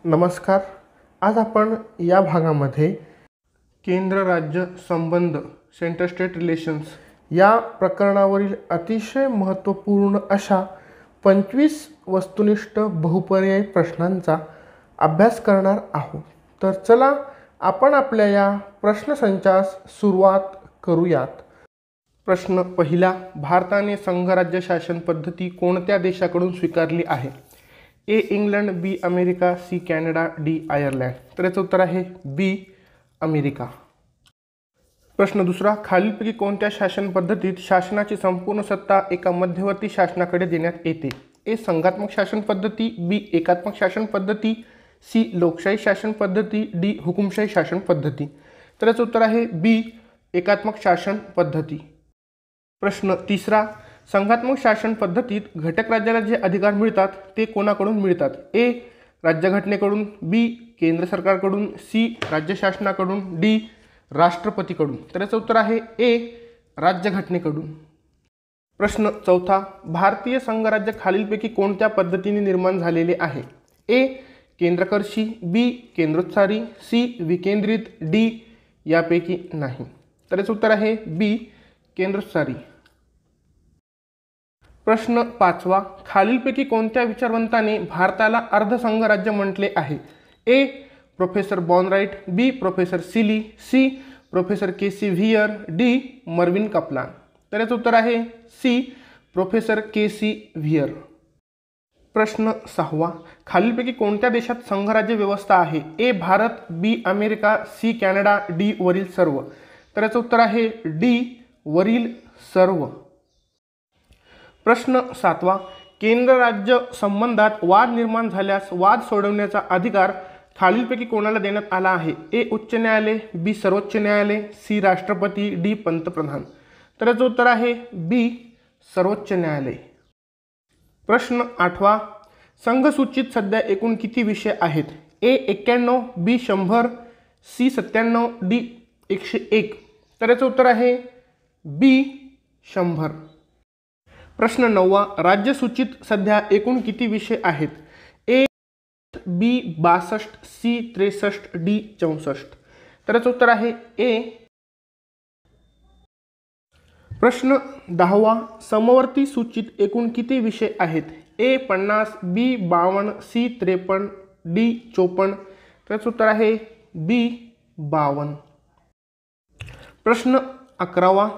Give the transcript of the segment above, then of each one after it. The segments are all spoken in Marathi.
नमस्कार. आज आपण या भागामध्ये केंद्र राज्य संबंध सेंटर स्टेट रिलेशन्स या प्रकरणावरील अतिशय महत्त्वपूर्ण अशा 25 वस्तुनिष्ठ बहुपर्यायी प्रश्नांचा अभ्यास करणार आहोत. तर चला आपण आपल्या या प्रश्नसंचास सुरुवात करूयात. प्रश्न पहिला, भारताने संघराज्य शासन पद्धती कोणत्या देशाकडून स्वीकारली आहे? A England, B America, C Canada, D Ireland. तर याचं उत्तर आहे बी अमेरिका. प्रश्न दुसरा, खालीलपैकी कोणत्या शासन पद्धतीत शासनाची संपूर्ण सत्ता एका मध्यवर्ती शासनाकडे देण्यात येते? ए संघात्मक शासन पद्धती, बी एकात्मक शासन पद्धती, सी लोकशाही शासन पद्धती, डी हुकुमशाही शासन पद्धती. तर याचं उत्तर आहे बी एकात्मक शासन पद्धती. प्रश्न तिसरा, संघात्मक शासन पद्धतीत घटक राज्याला जे अधिकार मिळतात ते कोणाकडून मिळतात? ए राज्यघटनेकडून, बी केंद्र सरकारकडून, सी राज्य शासनाकडून, डी राष्ट्रपतीकडून. तर याचं उत्तर आहे ए राज्यघटनेकडून. प्रश्न चौथा, भारतीय संघराज्य खालीलपैकी कोणत्या पद्धतीने निर्माण झालेले आहे? ए केंद्रकर्षी, बी केंद्रोत्सारी, सी विकेंद्रित, डी यापैकी नाही. तर याचं उत्तर आहे बी केंद्रोत्सारी. प्रश्न पाचवा, खालीलपैकी कोणत्या विचारवंताने भारताला अर्धसंघराज्य म्हटले आहे? A professor Bonright, B professor Seeley, C professor K C. Wheare, D Mervin Kaplan. तर याचं उत्तर आहे सी प्रोफेसर के.सी. व्हियर. प्रश्न सहावा, खालीलपैकी कोणत्या देशात संघराज्य व्यवस्था आहे? ए भारत, बी अमेरिका, सी कॅनडा, डी वरील सर्व. तर याचं उत्तर आहे डी वरील सर्व. प्रश्न सातवा, केंद्र राज्य संबंधात वाद निर्माण झाल्यास वाद सोडवण्याचा अधिकार खालीलपैकी कोणाला देण्यात आला आहे? ए उच्च न्यायालय, बी सर्वोच्च न्यायालय, सी राष्ट्रपती, डी पंतप्रधान. तर याचं उत्तर आहे बी सर्वोच्च न्यायालय. प्रश्न आठवा, संघसूचित सध्या एकूण किती विषय आहेत? ए 91, बी 100, सी 97, डी 101. तर याचं उत्तर आहे बी 100. प्रश्न नववा, राज्यसूचित सध्या एकूण किती विषय आहेत? A B 62, C 63, D 64. तर याचं उत्तर आहे ए. प्रश्न 10वा, समवर्ती सूचित एकूण किती विषय आहेत? ए 50, बी 52, सी 53, डी 54. तर याचं उत्तर आहे बी 52. प्रश्न 11वा,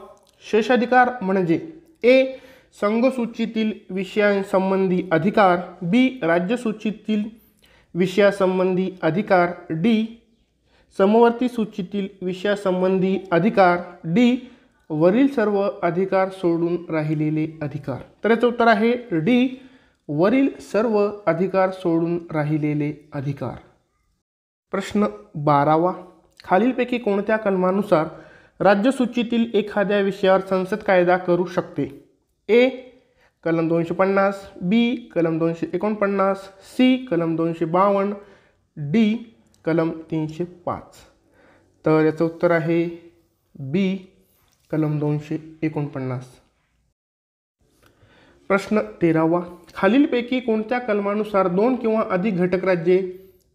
शेषाधिकार म्हणजे? ए संघसूचीतील विषयांसंबंधी अधिकार, बी राज्यसूचीतील विषयासंबंधी अधिकार, डी समवर्ती सूचीतील विषयासंबंधी अधिकार, डी वरील सर्व अधिकार सोडून राहिलेले अधिकार. तर याचं उत्तर आहे डी वरील सर्व अधिकार सोडून राहिलेले अधिकार. प्रश्न 12वा, खालीलपैकी कोणत्या कलमानुसार राज्यसूचीतील एखाद्या विषयावर संसद कायदा करू शकते? ए कलम 250, बी कलम 249, सी कलम 252, डी कलम 305. तर याचं उत्तर आहे बी कलम 249. प्रश्न 13वा, खालीलपैकी कोणत्या कलमानुसार 2 किंवा अधिक घटक राज्ये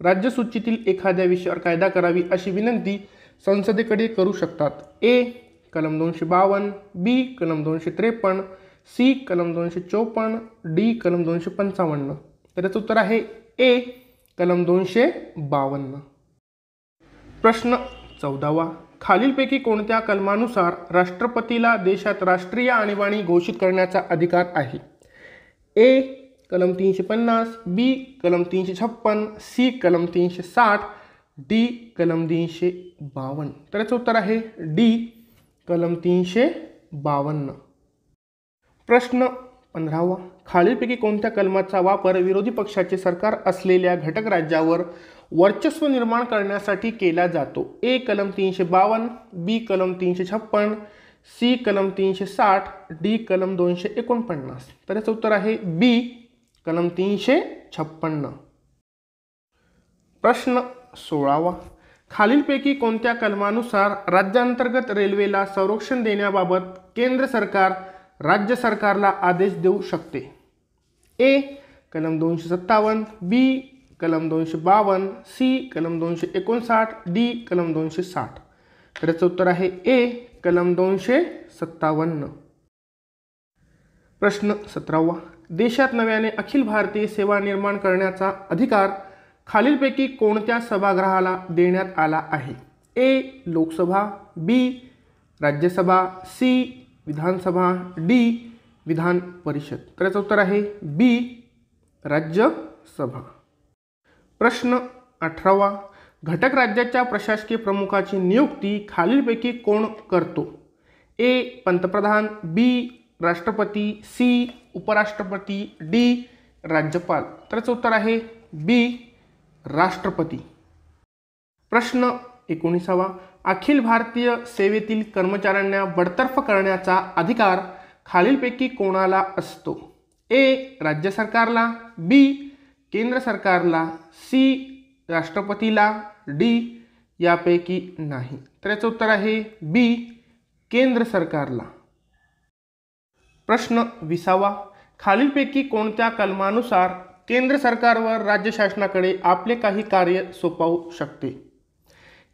राज्यसूचीतील एखाद्या विषयावर कायदा करावी अशी विनंती संसदेकडे करू शकतात? ए कलम 252, बी कलम 253, सी कलम 254, डी कलम 255. तर याचं उत्तर आहे ए कलम 252. प्रश्न 14वा, खालीलपैकी कोणत्या कलमानुसार राष्ट्रपतीला देशात राष्ट्रीय आणीबाणी घोषित करण्याचा अधिकार आहे? ए कलम 350, बी कलम 356, सी कलम 360, डी कलम 352. तर याचं उत्तर आहे डी कलम 352. प्रश्न 15वा, खालीलपैकी कोणत्या कलमाचा वापर विरोधी पक्षाचे सरकार असलेल्या घटक राज्यावर वर्चस्व निर्माण करण्यासाठी केला जातो? ए कलम 352, बी कलम 356, सी कलम 360, डी कलम 249. तर याचं उत्तर आहे बी कलम 356. प्रश्न 16वा, खालीलपैकी कोणत्या कलमानुसार राज्यांतर्गत रेल्वेला संरक्षण देण्याबाबत केंद्र सरकार राज्य सरकारला आदेश देऊ शकते? ए कलम 257, बी कलम 252, सी कलम 259, डी कलम 260. तर याचं उत्तर आहे ए कलम 257. प्रश्न 17वा. देशात नव्याने अखिल भारतीय सेवा निर्माण करण्याचा अधिकार खालीलपैकी कोणत्या सभागृहाला देण्यात आला आहे? ए लोकसभा, बी राज्यसभा, सी विधानसभा, डी विधान परिषद. तर याचं उत्तर आहे बी राज्यसभा. प्रश्न 18वा. घटक राज्याच्या प्रशासकीय प्रमुखाची नियुक्ती खालीलपैकी कोण करतो? ए पंतप्रधान, बी राष्ट्रपती, सी उपराष्ट्रपती, डी राज्यपाल. तर याचं उत्तर आहे बी राष्ट्रपती. प्रश्न 19वा. अखिल भारतीय सेवेतील कर्मचाऱ्यांना बडतर्फ करण्याचा अधिकार खालीलपैकी कोणाला असतो? ए राज्य सरकारला, बी केंद्र सरकारला, सी राष्ट्रपतीला, डी यापैकी नाही. तर याचं उत्तर आहे बी केंद्र सरकारला. प्रश्न 20वा. खालीलपैकी कोणत्या कलमानुसार केंद्र सरकारवर राज्य शासनाकडे आपले काही कार्य सोपवू शकते?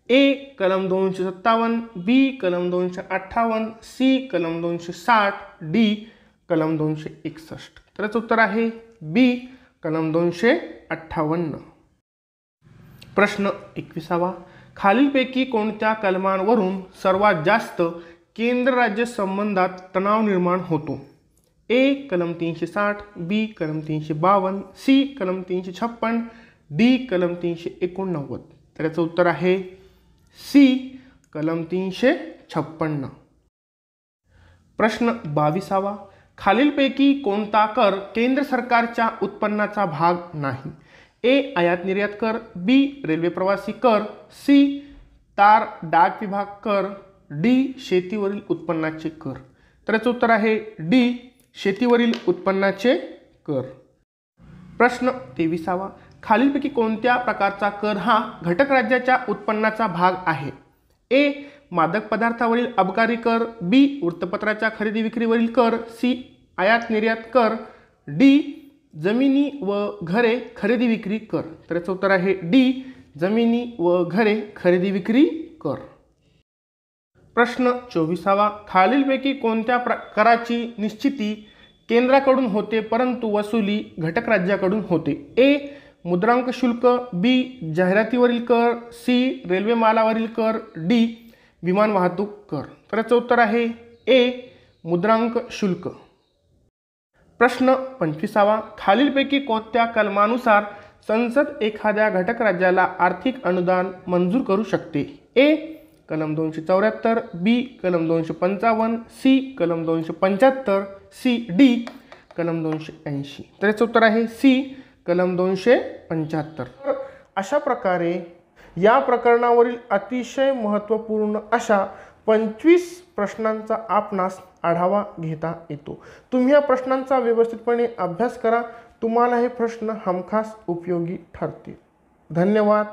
ए कलम 257, बी कलम 258, सी कलम 260, डी कलम 261. तर याचं उत्तर आहे बी कलम 258. प्रश्न 21वा. खालीलपैकी कोणत्या कलमांवरून सर्वात जास्त केंद्र राज्य संबंधात तणाव निर्माण होतो? ए कलम 360, बी कलम 352, सी कलम 356, डी कलम 389. तर याचं उत्तर आहे सी कलम 356. प्रश्न 22वा. खालीलपैकी कोणता कर केंद्र सरकारच्या उत्पन्नाचा भाग नाही? ए आयात निर्यात कर, बी रेल्वे प्रवासी कर, सी तार डाक विभाग कर, डी शेतीवरील उत्पन्नाचे कर. तर याचं उत्तर आहे डी शेतीवरील उत्पन्नाचे कर. प्रश्न 23वा. खालीलपैकी कोणत्या प्रकारचा कर हा घटक राज्याच्या उत्पन्नाचा भाग आहे? ए मादक पदार्थावरील अबकारी कर, बी वृत्तपत्राच्या खरेदी विक्रीवरील कर, सी आयात निर्यात कर, डी जमिनी व घरे खरेदी विक्री कर. तर याचं उत्तर आहे डी जमिनी व घरे खरेदी विक्री कर. प्रश्न 24वा. खालीलपैकी कोणत्या कराची निश्चिती केंद्राकडून होते परंतु वसुली घटक राज्याकडून होते? ए मुद्रांक शुल्क, बी जाहिरातीवरील कर, सी रेल्वे मालावरील कर, डी विमान वाहतूक कर. तर याचं उत्तर आहे ए मुद्रांक शुल्क. प्रश्न 25वा. खालीलपैकी कोणत्या कलमानुसार संसद एखाद्या घटक राज्याला आर्थिक अनुदान मंजूर करू शकते? ए कलम 274, बी कलम 255, सी कलम 275, सी डी कलम 280. तर याचं उत्तर आहे सी कलम 275. अशा प्रकारे या प्रकरणावरील अतिशय महत्त्वपूर्ण अशा 25 प्रश्नांचा आपणास आढावा घेता येतो. तुम्ही या प्रश्नांचा व्यवस्थितपणे अभ्यास करा. तुम्हाला हे प्रश्न हमखास उपयोगी ठरतील. धन्यवाद.